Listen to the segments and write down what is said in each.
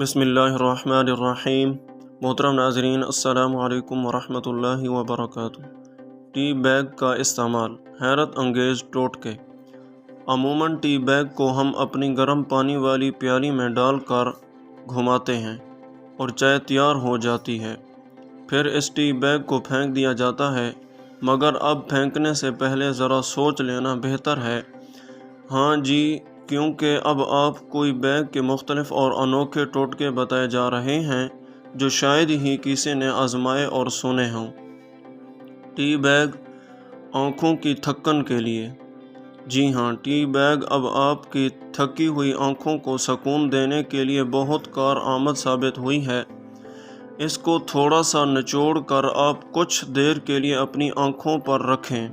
بسم اللہ الرحمن الرحیم۔ محترم ناظرین، السلام علیکم ورحمۃ اللہ وبرکاتہ۔ ٹی بیگ کا استعمال، حیرت انگیز ٹوٹکے۔ عموماً ٹی بیگ کو ہم اپنی گرم پانی والی پیالی میں ڈال کر گھماتے ہیں اور چائے تیار ہو جاتی ہے۔ پھر اس ٹی بیگ کو پھینک دیا جاتا ہے، مگر اب پھینکنے سے پہلے ذرا سوچ لینا بہتر ہے۔ ہاں جی، کیونکہ اب آپ کوئی بیگ کے مختلف اور انوکھے ٹوٹکے بتائے جا رہے ہیں جو شاید ہی کسی نے آزمائے اور سنے ہوں۔ ٹی بیگ آنکھوں کی تھکن کے لیے۔ جی ہاں، ٹی بیگ اب آپ کی تھکی ہوئی آنکھوں کو سکون دینے کے لیے بہت کارآمد ثابت ہوئی ہے۔ اس کو تھوڑا سا نچوڑ کر آپ کچھ دیر کے لیے اپنی آنکھوں پر رکھیں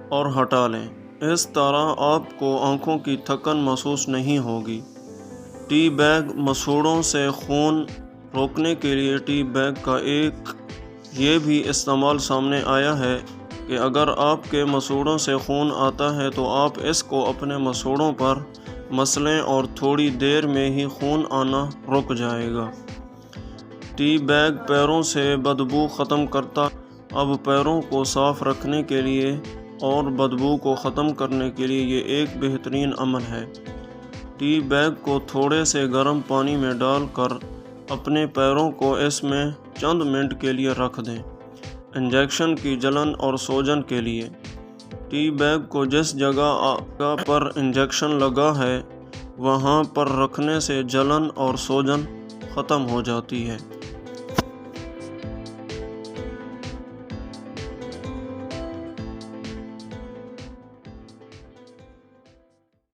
اور ہٹا لیں۔ اس طرح آپ کو آنکھوں کی تھکن محسوس نہیں ہوگی۔ ٹی بیگ مسوڑھوں سے خون روکنے کے لیے ٹی بیگ کا ایک یہ بھی استعمال سامنے آیا ہے کہ اگر آپ کے مسوڑھوں سے خون آتا ہے تو آپ اس کو اپنے مسوڑھوں پر مسلیں اور تھوڑی دیر میں ہی خون آنا رک جائے گا۔ ٹی بیگ پیروں سے بدبو ختم کرتا۔ اب پیروں کو صاف رکھنے کے لیے اور بدبو کو ختم کرنے کے لیے یہ ایک بہترین عمل ہے۔ ٹی بیگ کو تھوڑے سے گرم پانی میں ڈال کر اپنے پیروں کو اس میں چند منٹ کے لیے رکھ دیں۔ انجیکشن کی جلن اور سوجن کے لیے۔ ٹی بیگ کو جس جگہ پر انجیکشن لگا ہے وہاں پر رکھنے سے جلن اور سوجن ختم ہو جاتی ہے۔